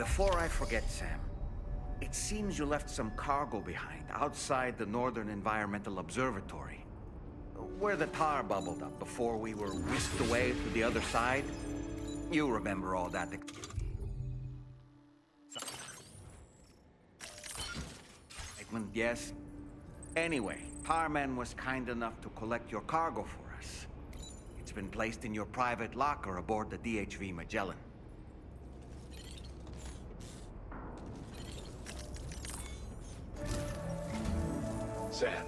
Before I forget, Sam, it seems you left some cargo behind outside the Northern Environmental Observatory, where the tar bubbled up before we were whisked away to the other side. You remember all that. Excitement, yes? Anyway, Tarman was kind enough to collect your cargo for us. It's been placed in your private locker aboard the DHV Magellan. Sam,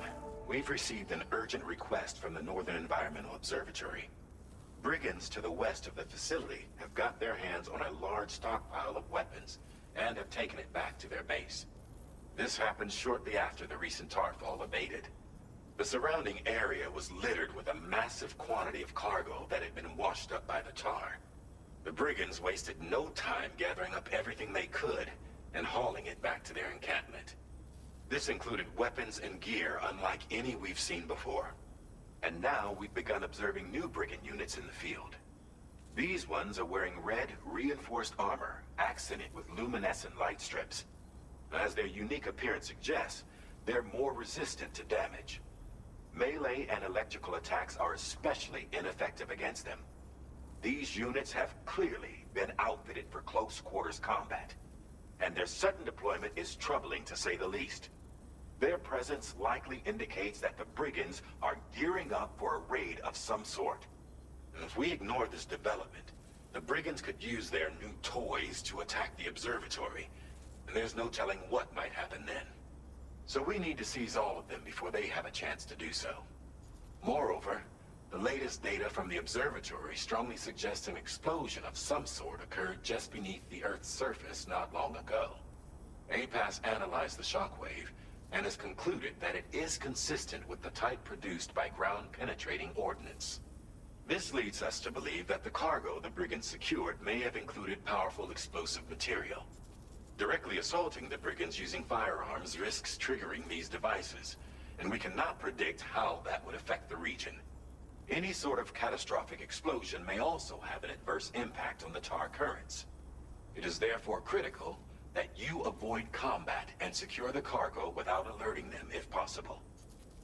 we've received an urgent request from the Northern Environmental Observatory. Brigands to the west of the facility have got their hands on a large stockpile of weapons and have taken it back to their base. This happened shortly after the recent tarfall abated. The surrounding area was littered with a massive quantity of cargo that had been washed up by the tar. The brigands wasted no time gathering up everything they could and hauling it back to their encampment. This included weapons and gear unlike any we've seen before. And now we've begun observing new brigand units in the field. These ones are wearing red, reinforced armor, accented with luminescent light strips. As their unique appearance suggests, they're more resistant to damage. Melee and electrical attacks are especially ineffective against them. These units have clearly been outfitted for close quarters combat, and their sudden deployment is troubling to say the least. Their presence likely indicates that the brigands are gearing up for a raid of some sort. If we ignore this development, the brigands could use their new toys to attack the observatory, and there's no telling what might happen then. So we need to seize all of them before they have a chance to do so. Moreover, the latest data from the observatory strongly suggests an explosion of some sort occurred just beneath the Earth's surface not long ago. APAS analyzed the shockwave and has concluded that it is consistent with the type produced by ground-penetrating ordnance. This leads us to believe that the cargo the brigands secured may have included powerful explosive material. Directly assaulting the brigands using firearms risks triggering these devices, and we cannot predict how that would affect the region. Any sort of catastrophic explosion may also have an adverse impact on the tar currents. It is therefore critical that you avoid combat and secure the cargo without alerting them if possible.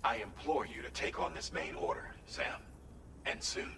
I implore you to take on this main order, Sam, and soon.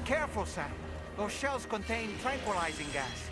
careful, Sam. Those shells contain tranquilizing gas.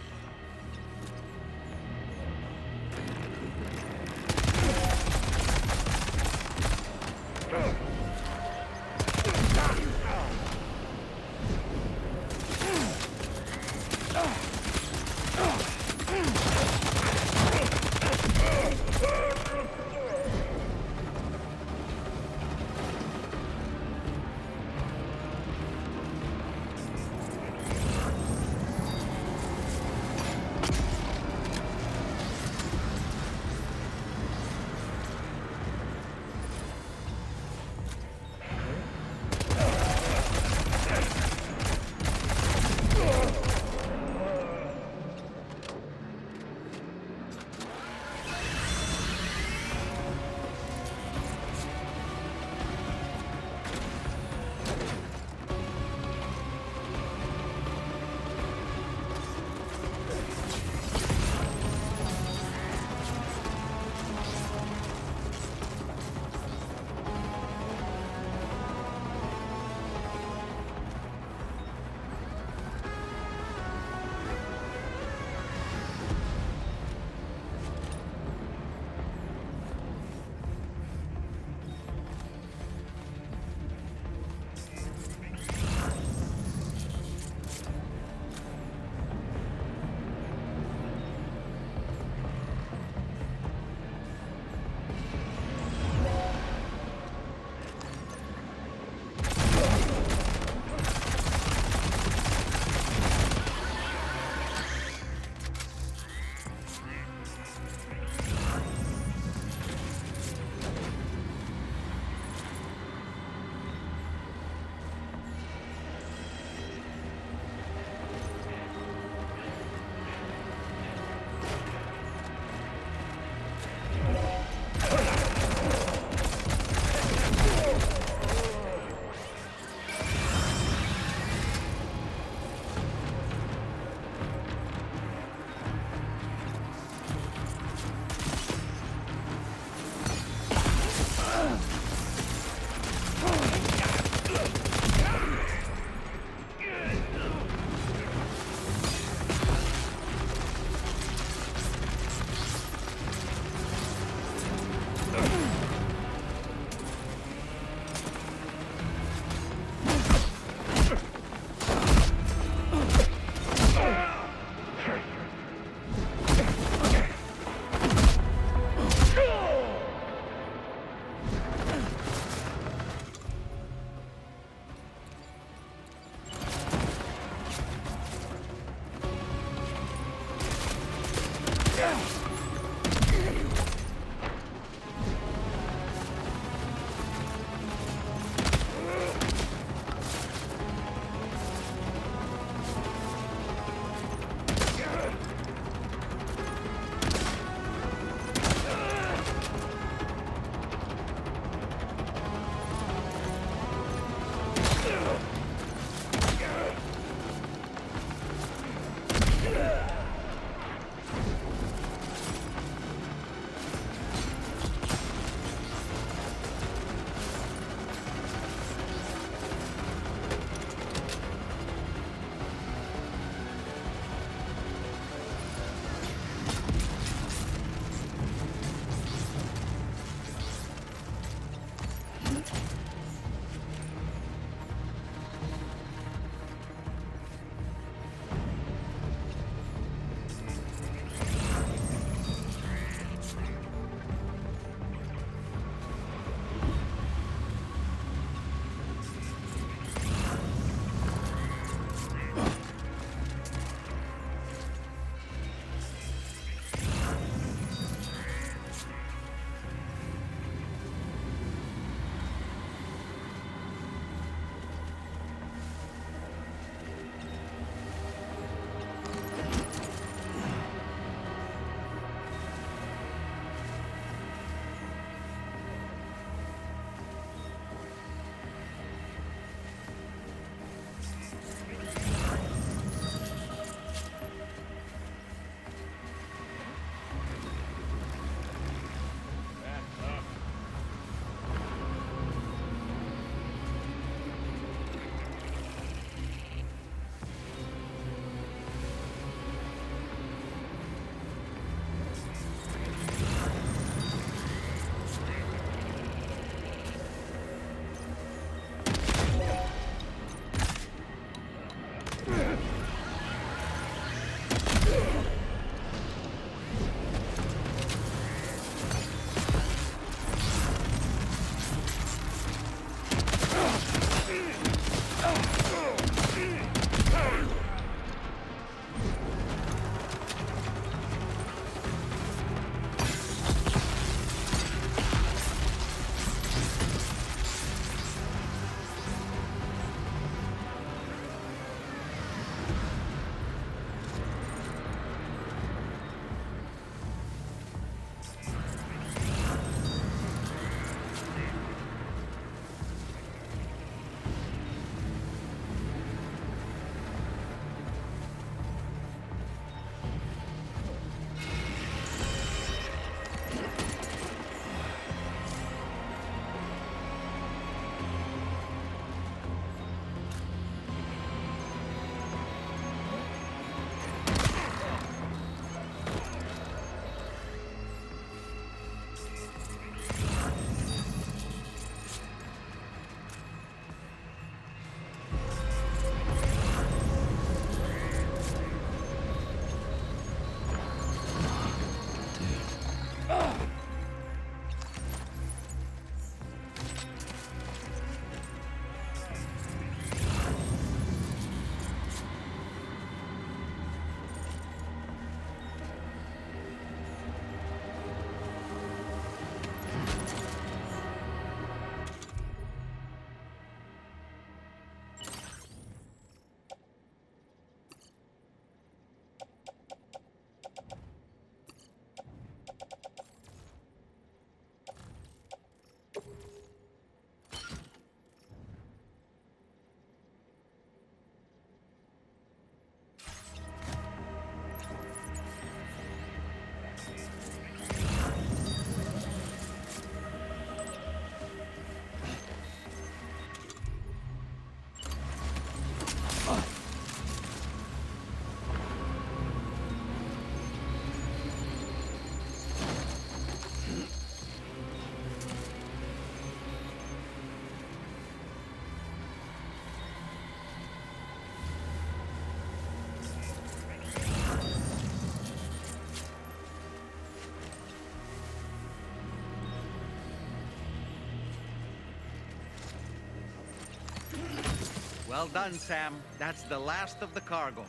Well done, Sam. That's the last of the cargo.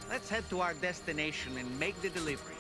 Let's head to our destination and make the delivery.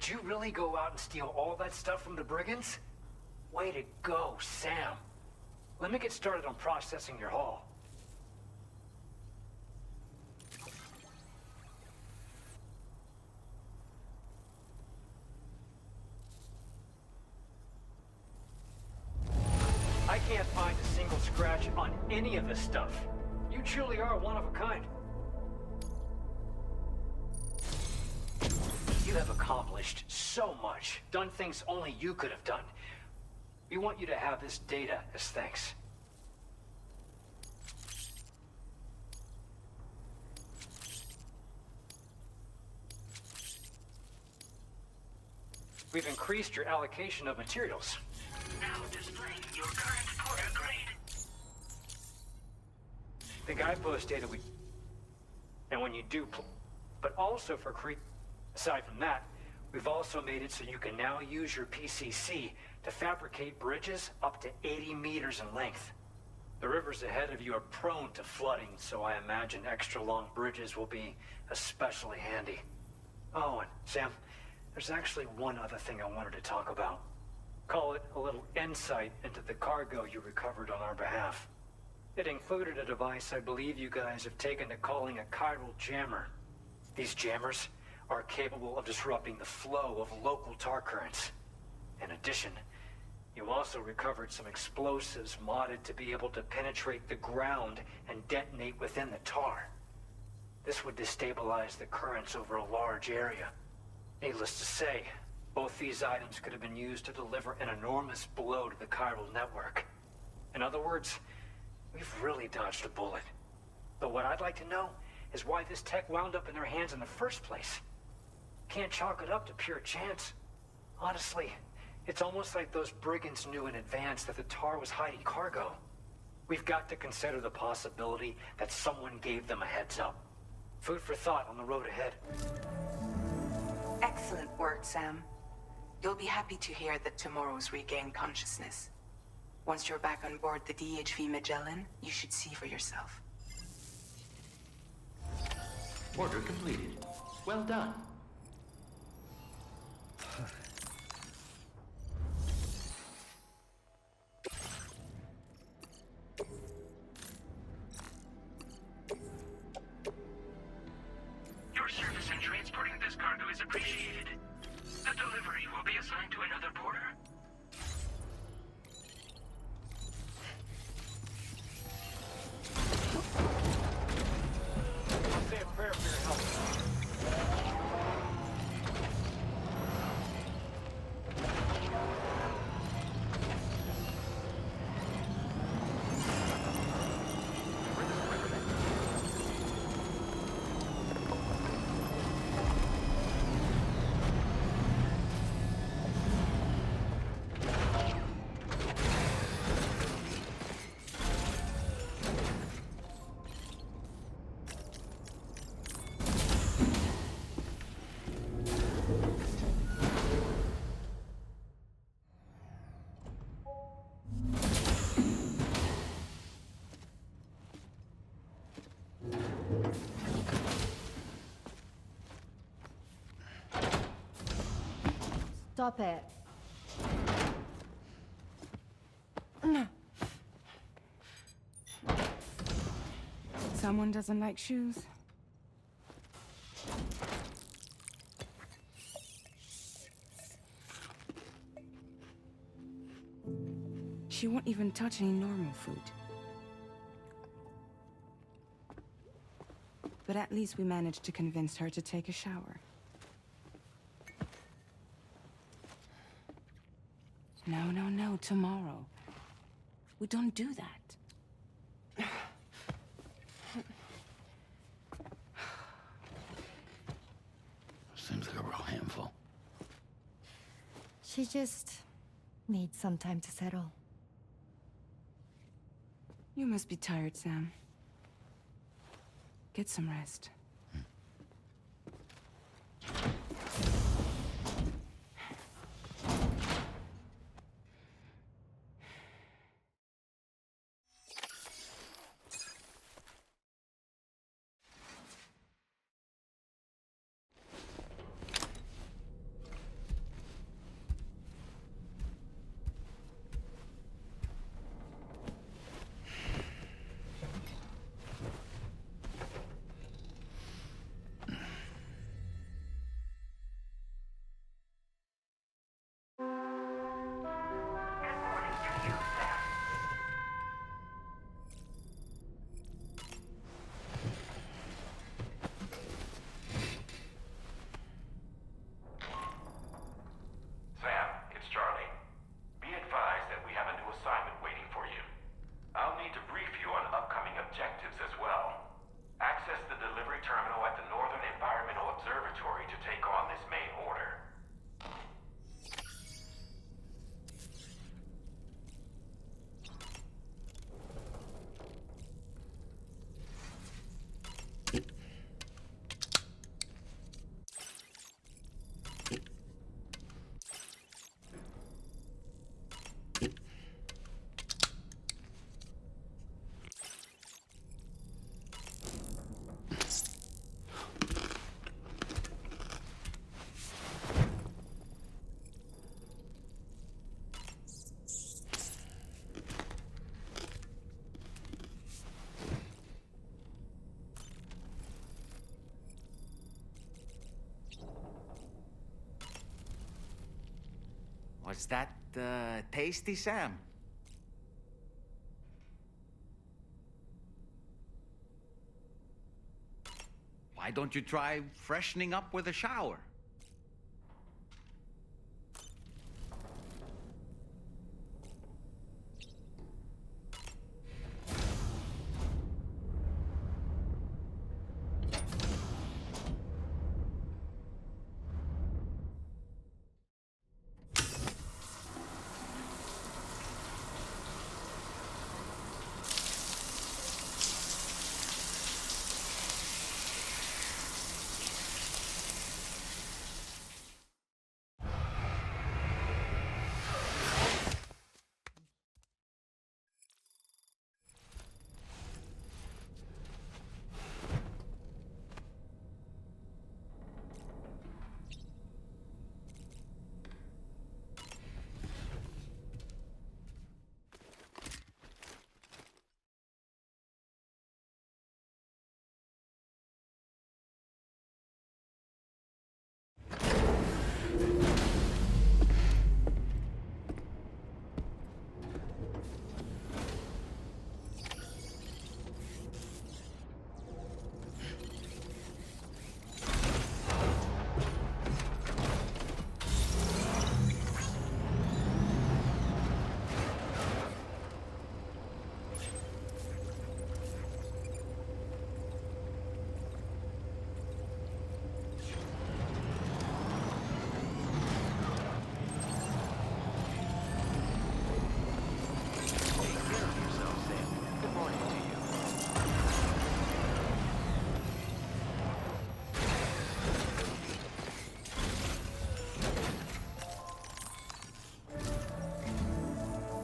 Did you really go out and steal all that stuff from the brigands? Way to go, Sam. Let me get started on processing your haul. I can't find a single scratch on any of this stuff. You truly are one of a kind. You have accomplished so much, done things only you could have done. We want you to have this data as thanks. We've increased your allocation of materials. Now displaying your current porter grade. The guidepost data and when you do, but also for aside from that, we've also made it so you can now use your PCC to fabricate bridges up to 80 meters in length. The rivers ahead of you are prone to flooding, so I imagine extra long bridges will be especially handy. Oh, and Sam, there's actually one other thing I wanted to talk about. Call it a little insight into the cargo you recovered on our behalf. It included a device I believe you guys have taken to calling a chiral jammer. These jammers are capable of disrupting the flow of local tar currents. In addition, you also recovered some explosives modded to be able to penetrate the ground and detonate within the tar. This would destabilize the currents over a large area. Needless to say, both these items could have been used to deliver an enormous blow to the chiral network. In other words, we've really dodged a bullet. But what I'd like to know is why this tech wound up in their hands in the first place. Can't chalk it up to pure chance. Honestly, it's almost like those brigands knew in advance that the tar was hiding cargo. We've got to consider the possibility that someone gave them a heads up. Food for thought on the road ahead. Excellent work, Sam. You'll be happy to hear that tomorrow's regained consciousness. Once you're back on board the DHV Magellan, you should see for yourself. Order completed. Well done. Your service in transporting this cargo is appreciated. The delivery will be assigned to another porter. Say a prayer for your help. Stop it. Someone doesn't like shoes? She won't even touch any normal food. But at least we managed to convince her to take a shower. No, tomorrow. We don't do that. Seems like a real handful. She just needs some time to settle. You must be tired, Sam. Get some rest. Was that tasty, Sam? Why don't you try freshening up with a shower?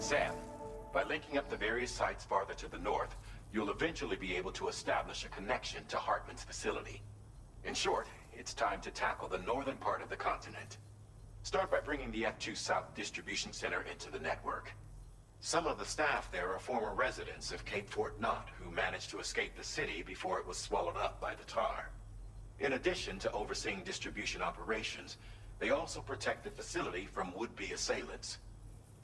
Sam, by linking up the various sites farther to the north, you'll eventually be able to establish a connection to Hartman's facility. In short, it's time to tackle the northern part of the continent. Start by bringing the F2 South Distribution Center into the network. Some of the staff there are former residents of Cape Fort Knott who managed to escape the city before it was swallowed up by the tar. In addition to overseeing distribution operations, they also protect the facility from would-be assailants.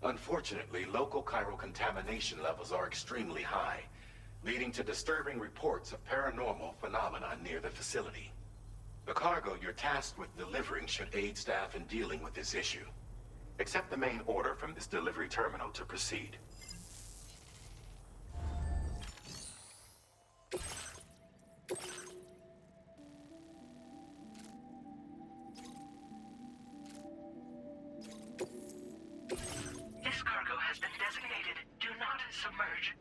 Unfortunately, local chiral contamination levels are extremely high, leading to disturbing reports of paranormal phenomena near the facility. The cargo you're tasked with delivering should aid staff in dealing with this issue. Accept the main order from this delivery terminal to proceed. This cargo has been designated Do Not Submerge.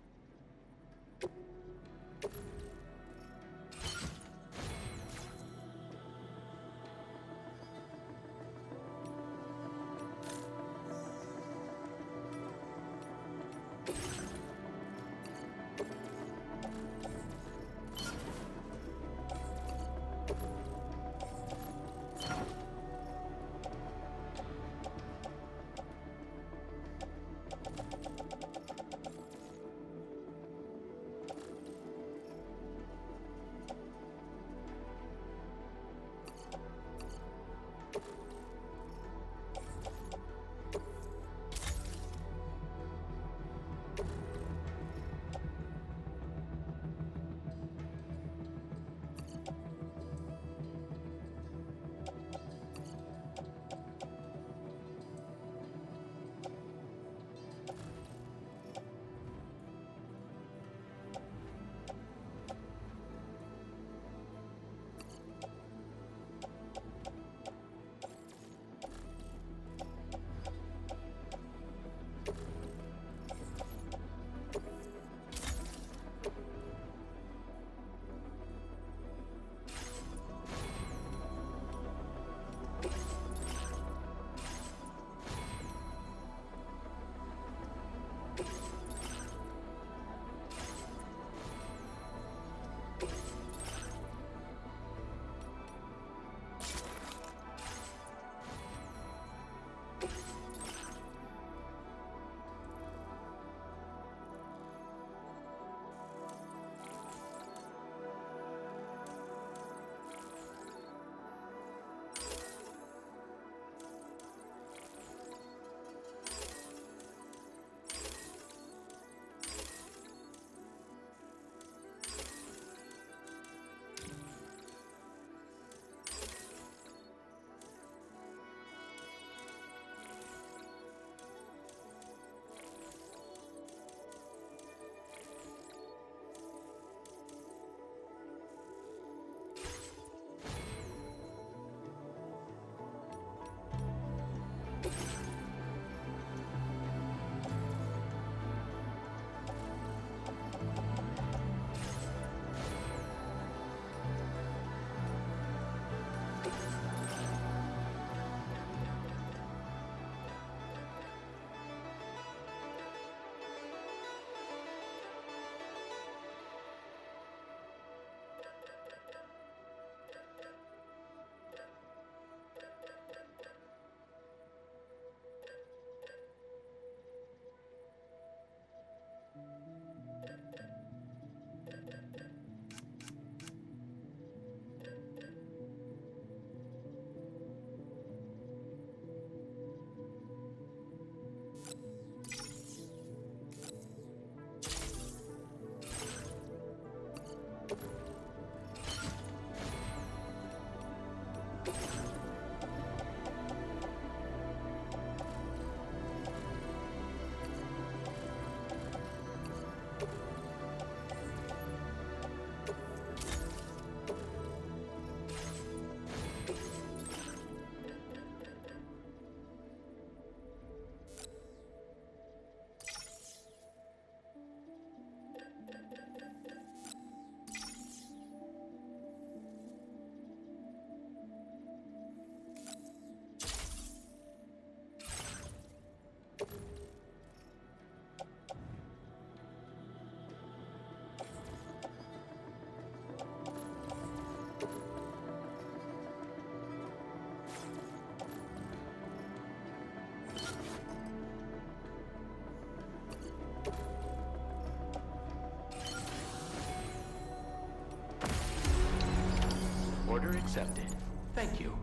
accepted. Thank you.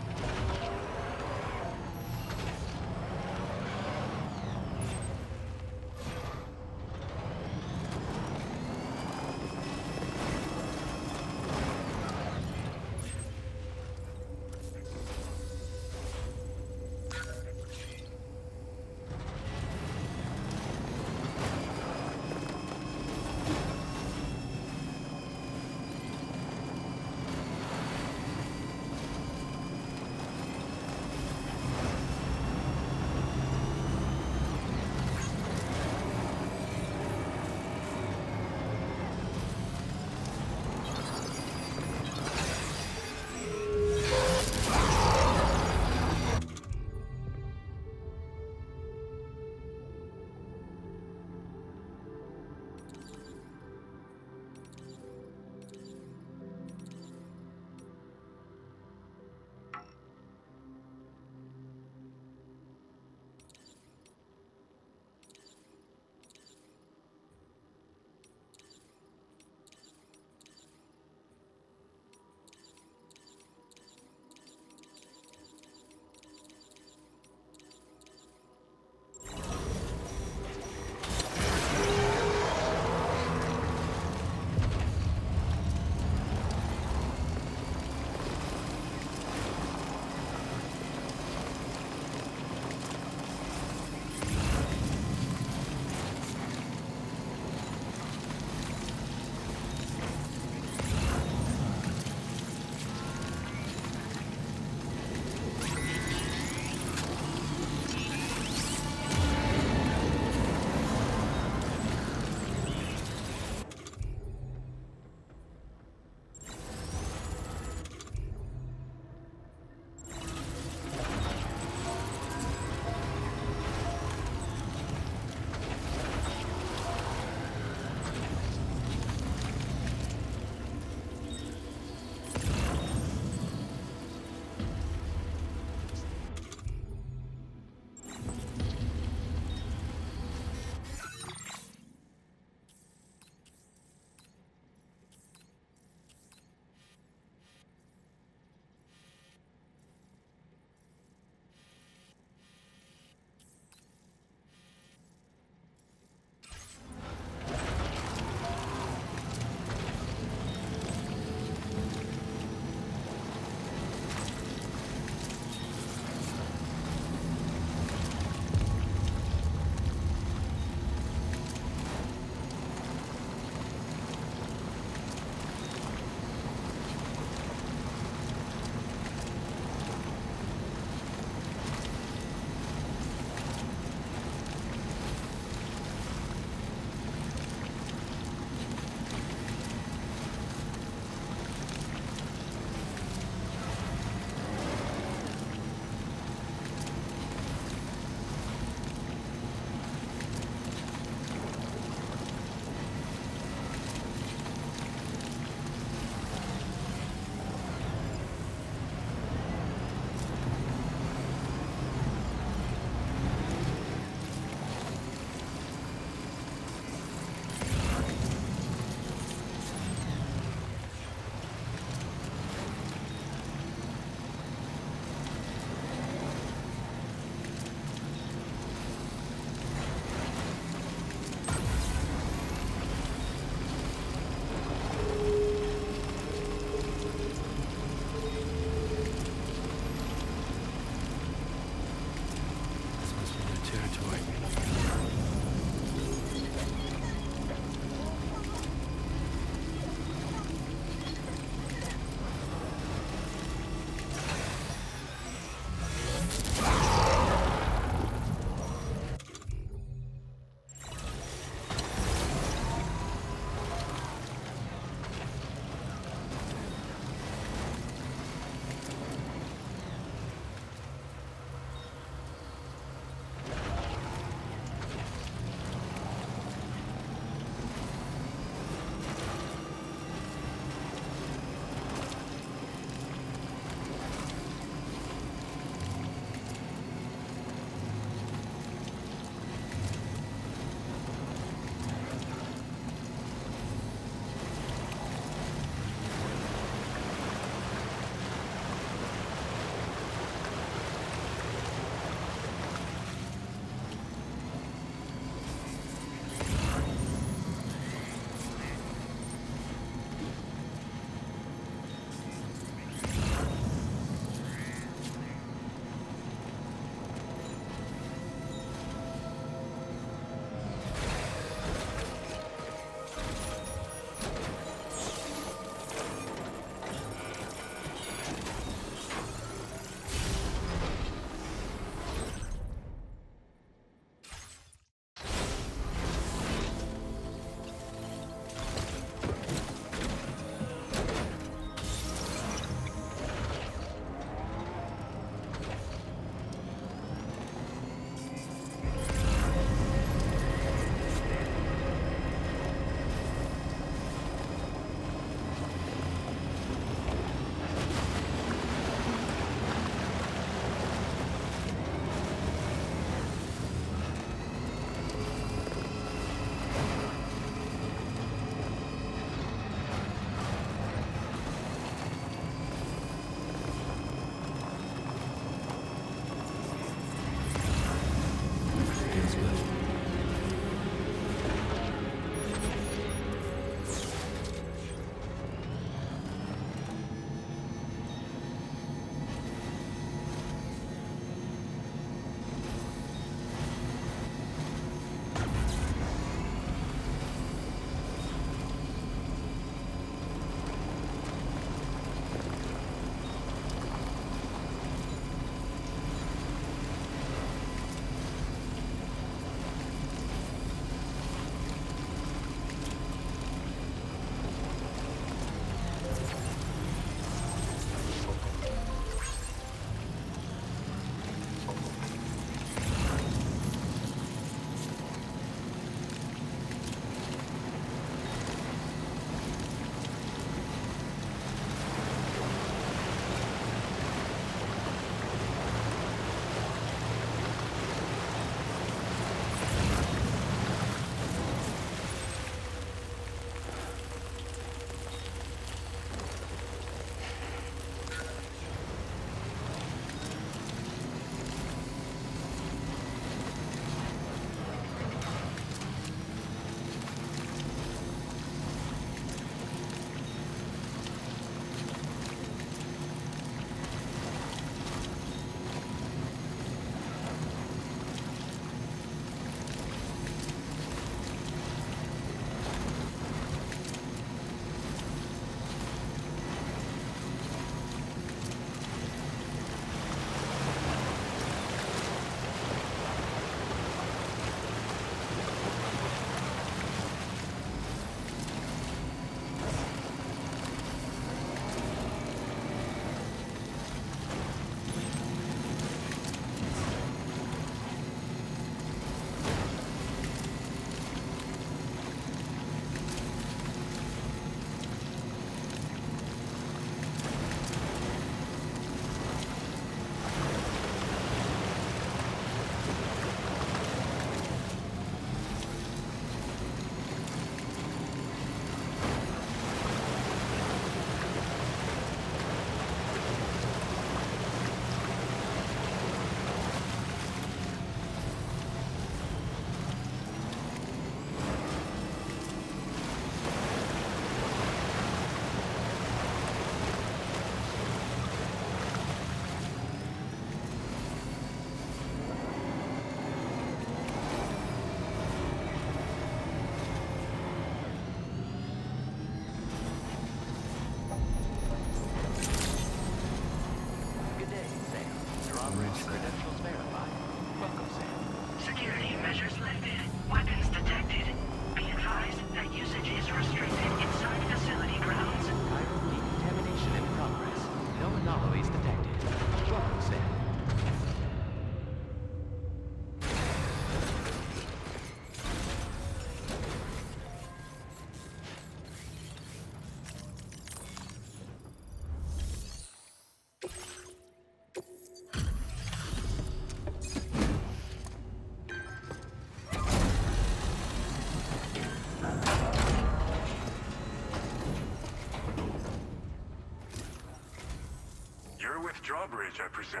with drawbridge, I presume.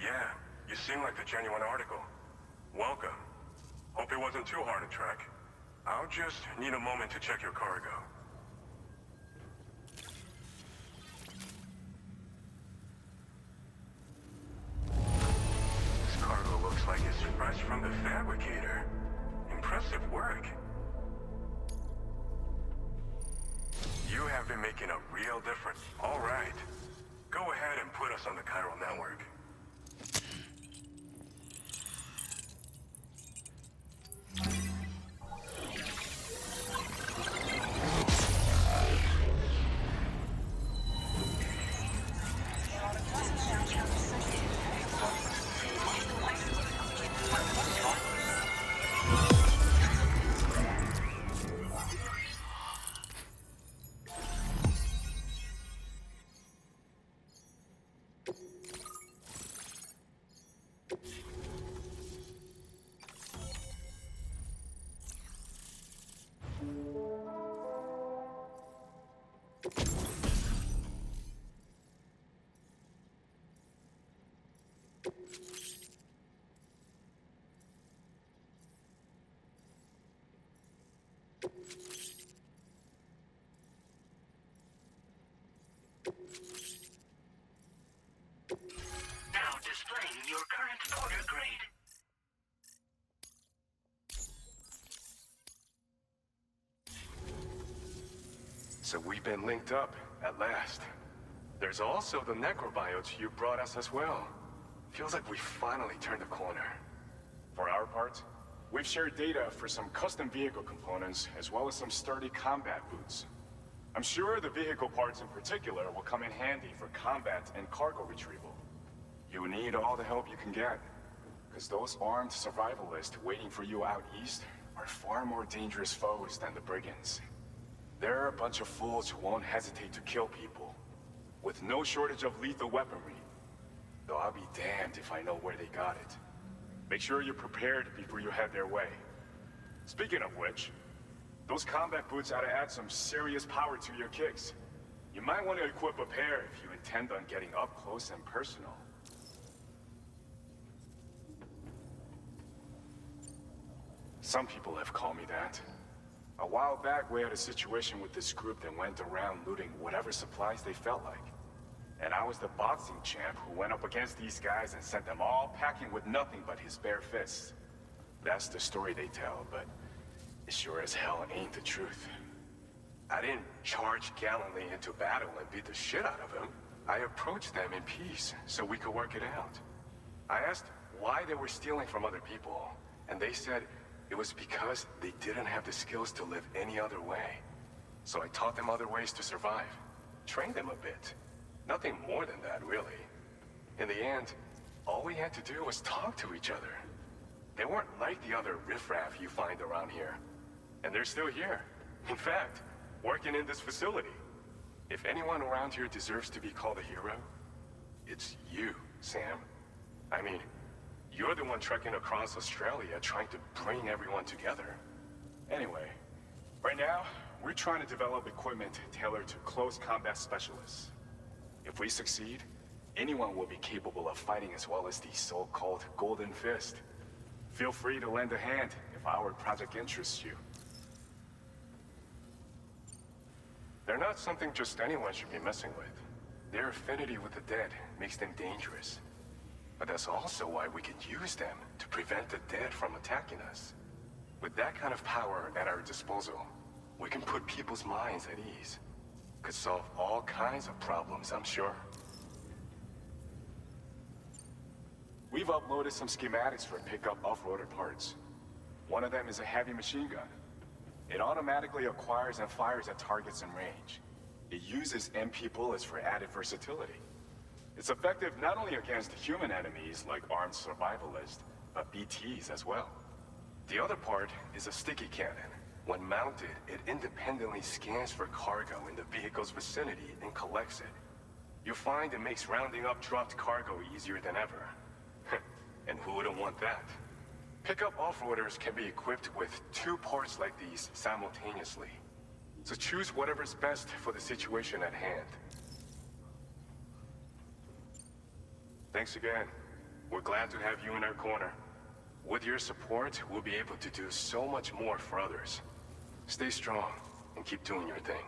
Yeah, you seem like a genuine article. Welcome. Hope it wasn't too hard to track. I'll just need a moment to check your cargo. This cargo looks like it's fresh from the fabricator. Impressive work. You have been making a real difference. All right. Go ahead and put us on the chiral network. Now displaying your current porter grade. So we've been linked up, at last. There's also the necrobiotes you brought us as well. Feels like we finally turned the corner. For our part, we've shared data for some custom vehicle components, as well as some sturdy combat boots. I'm sure the vehicle parts in particular will come in handy for combat and cargo retrieval. You need all the help you can get, because those armed survivalists waiting for you out east are far more dangerous foes than the brigands. They're a bunch of fools who won't hesitate to kill people, with no shortage of lethal weaponry. Though I'll be damned if I know where they got it. Make sure you're prepared before you head their way. Speaking of which, those combat boots ought to add some serious power to your kicks. You might want to equip a pair if you intend on getting up close and personal. Some people have called me that. A while back, we had a situation with this group that went around looting whatever supplies they felt like. And I was the boxing champ who went up against these guys and sent them all packing with nothing but his bare fists. That's the story they tell, but it sure as hell ain't the truth. I didn't charge gallantly into battle and beat the shit out of them. I approached them in peace so we could work it out. I asked why they were stealing from other people, and they said it was because they didn't have the skills to live any other way. So I taught them other ways to survive, trained them a bit. Nothing more than that, really. In the end, all we had to do was talk to each other. They weren't like the other riffraff you find around here. And they're still here. In fact, working in this facility. If anyone around here deserves to be called a hero, it's you, Sam. I mean, you're the one trekking across Australia trying to bring everyone together. Anyway, right now, we're trying to develop equipment tailored to close combat specialists. If we succeed, anyone will be capable of fighting as well as the so-called Golden Fist. Feel free to lend a hand if our project interests you. They're not something just anyone should be messing with. Their affinity with the dead makes them dangerous. But that's also why we can use them to prevent the dead from attacking us. With that kind of power at our disposal, we can put people's minds at ease. Could solve all kinds of problems, I'm sure. We've uploaded some schematics for pickup off-roader parts. One of them is a heavy machine gun. It automatically acquires and fires at targets in range. It uses MP bullets for added versatility. It's effective not only against human enemies like armed survivalists, but BTs as well. The other part is a sticky cannon. When mounted, it independently scans for cargo in the vehicle's vicinity and collects it. You'll find it makes rounding up dropped cargo easier than ever. And who wouldn't want that? Pickup off-roaders can be equipped with 2 parts like these simultaneously. So choose whatever's best for the situation at hand. Thanks again. We're glad to have you in our corner. With your support, we'll be able to do so much more for others. Stay strong and keep doing your thing.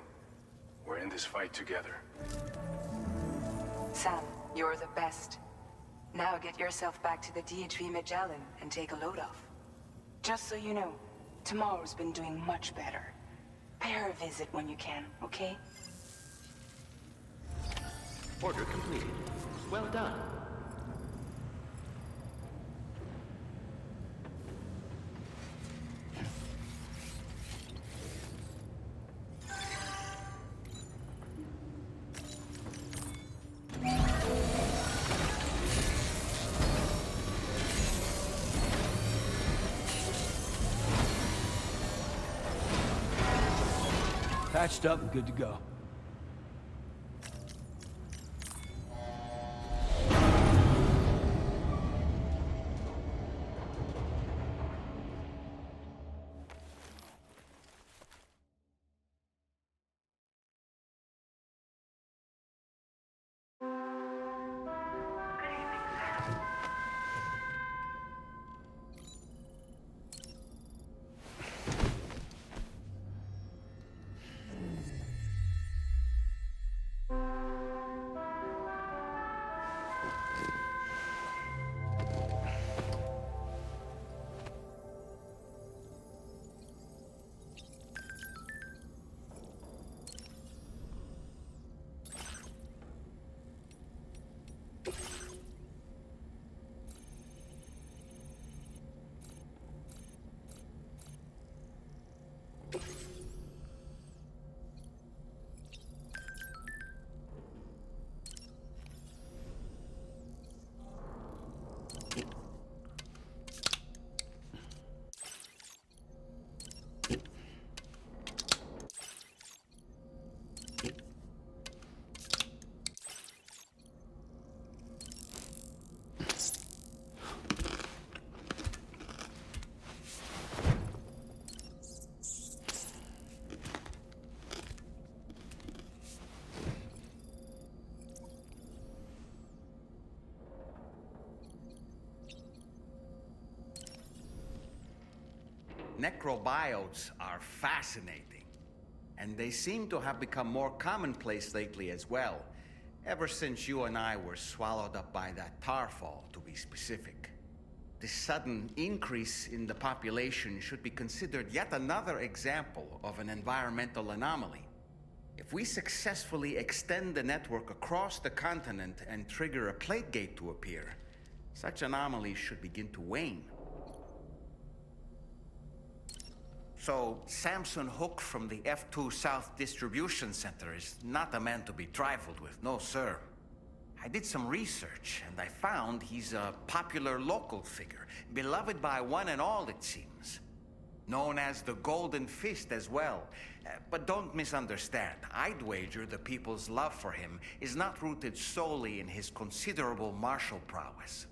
We're in this fight together. Sam, you're the best. Now get yourself back to the DHV Magellan and take a load off. Just so you know, tomorrow's been doing much better. Pay her a visit when you can, okay? Order completed. Well done. Patched up and good to go. Necrobiotes are fascinating, and they seem to have become more commonplace lately as well, ever since you and I were swallowed up by that tarfall, to be specific. This sudden increase in the population should be considered yet another example of an environmental anomaly. If we successfully extend the network across the continent and trigger a plague gate to appear, such anomalies should begin to wane. So, Samson Hook from the F2 South Distribution Center is not a man to be trifled with, no sir. I did some research, and I found he's a popular local figure, beloved by one and all, it seems. Known as the Golden Fist as well. But don't misunderstand. I'd wager the people's love for him is not rooted solely in his considerable martial prowess.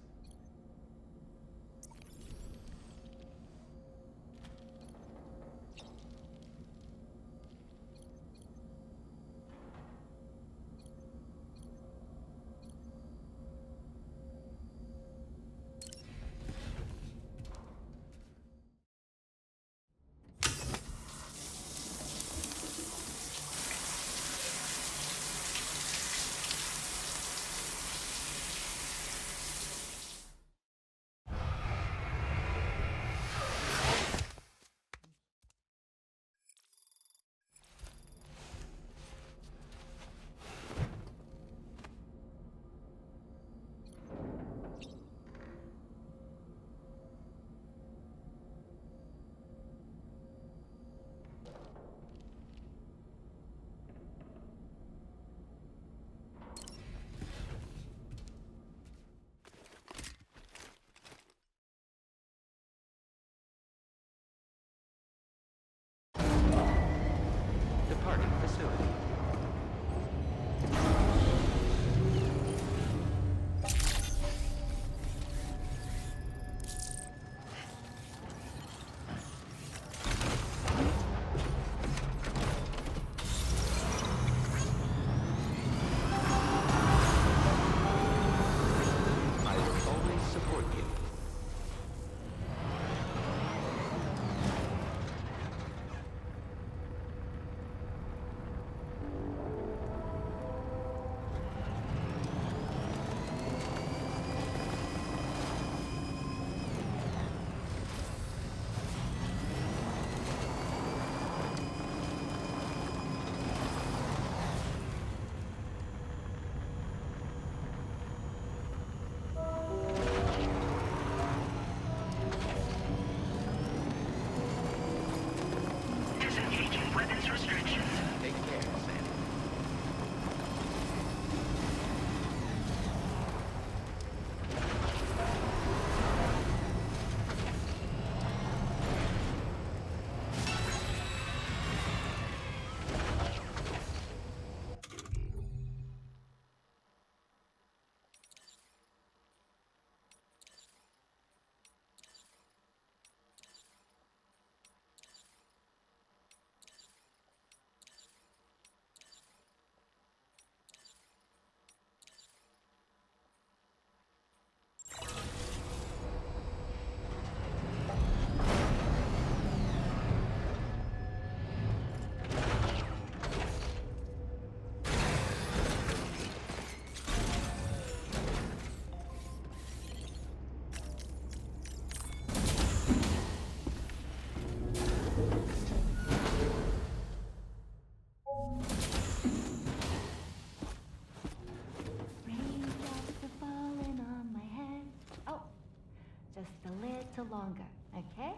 Just a little longer, okay?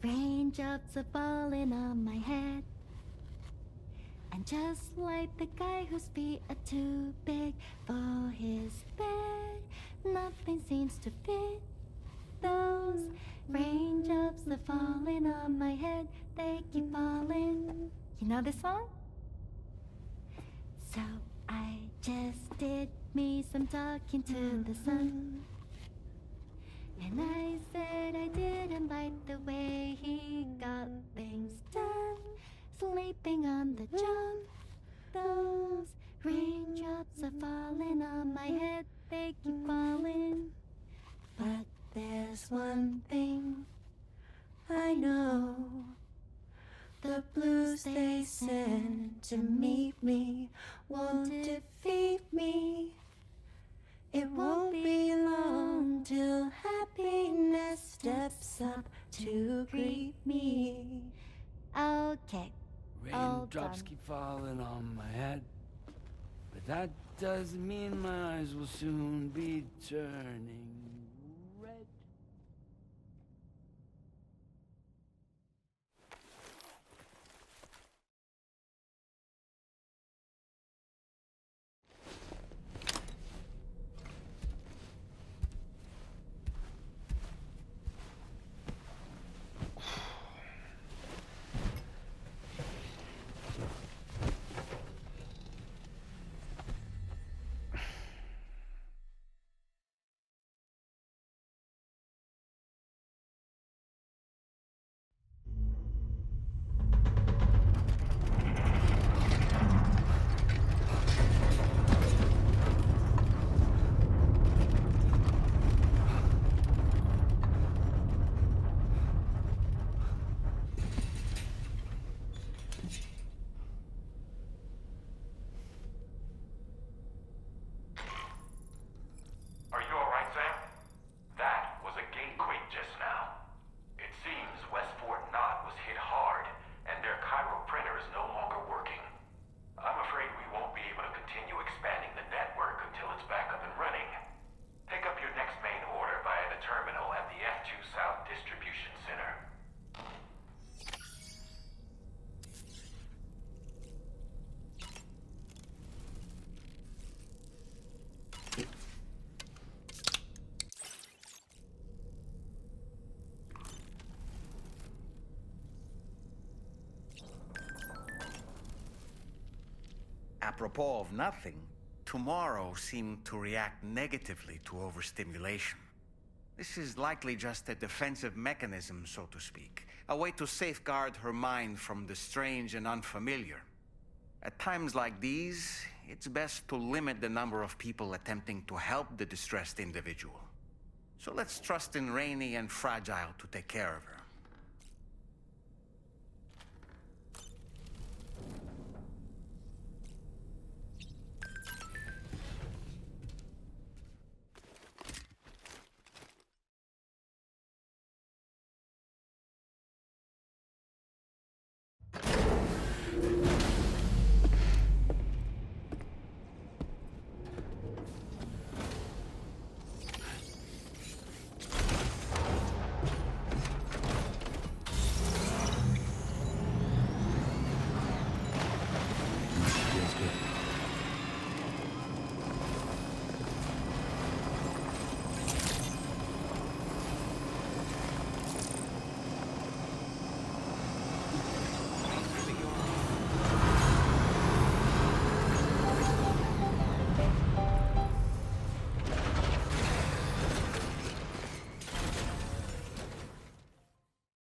Raindrops are falling on my head. And just like the guy whose feet are too big for his bed, nothing seems to fit. Those raindrops are falling on my head, they keep falling. You know this song? So I just did me some talking to the sun. And I said I didn't like the way he got things done. Sleeping on the job. Those raindrops are falling on my head, they keep falling. But there's one thing I know. The blues they send to meet me won't defeat me. It won't be long till happiness steps up to greet me. Okay. Raindrops keep falling on my head, but that doesn't mean my eyes will soon be turning red. Are you alright, Sam? That was a gatequake just now. It seems West Fort Knott was hit hard, and their chiral printer is no longer working. I'm afraid we won't be able to continue expanding the network until it's back up and running. Pick up your next main order via the terminal at the F2 South Distribution Center. Apropos of nothing, tomorrow seemed to react negatively to overstimulation. This is likely just a defensive mechanism, so to speak, a way to safeguard her mind from the strange and unfamiliar. At times like these, it's best to limit the number of people attempting to help the distressed individual. So let's trust in Rainy and Fragile to take care of her.